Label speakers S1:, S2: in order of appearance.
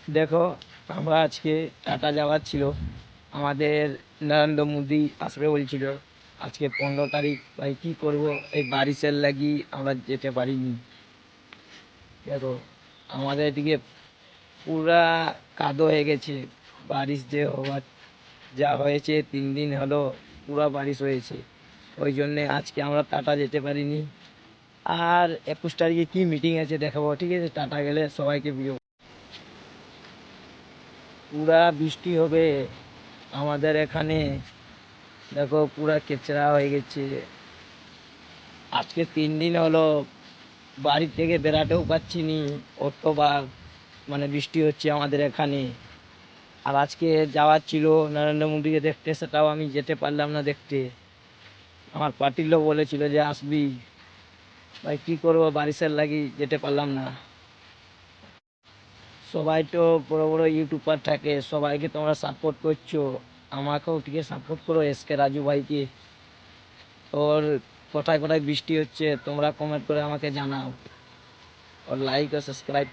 S1: দেখো, আমরা আজকে টাটা যাওয়ার ছিল, আমাদের নরেন্দ্র মোদী আসবে বলছিল আজকে 15 তারিখ। ভাই কী করব, এই বারিশের লাগি আমরা যেতে পারিনি। দেখো, আমাদের এদিকে পুরা কাদো হয়ে গেছে। বারিশ যে হওয়ার যা হয়েছে, 3 দিন হলো পুরা বারিশ হয়েছে। ওই জন্যে আজকে আমরা টাটা যেতে পারিনি। আর 21 তারিখে কি মিটিং আছে দেখাবো, ঠিক আছে? টাটা গেলে সবাইকে বিয়ে। পুরা বৃষ্টি হবে আমাদের এখানে। দেখো পুরা কেচড়া হয়ে গেছে। আজকে 3 দিন হলো বাড়ি থেকে বেরাতেও পাচ্ছি নি, অতবার মানে বৃষ্টি হচ্ছে আমাদের এখানে। আর আজকে যাওয়ার ছিল নরেন্দ্র মোদীকে দেখতে, সেটাও আমি যেতে পারলাম না দেখতে। আমার পার্টির লোক বলেছিল যে আসবি। ভাই কী করবো, বারিশের লাগি যেতে পারলাম না। সবাই তো বড় বড় ইউটিউবার থাকে, সবাইকে তোমরা সাপোর্ট করছো, আমাকেও ଟିକେ সাপোর্ট করো, এসকে রাজু ভাইকে। ওর কোথায় কোথায় বৃষ্টি হচ্ছে তোমরা কমেন্ট করে আমাকে জানাও, और लाइक और सब्सक्राइब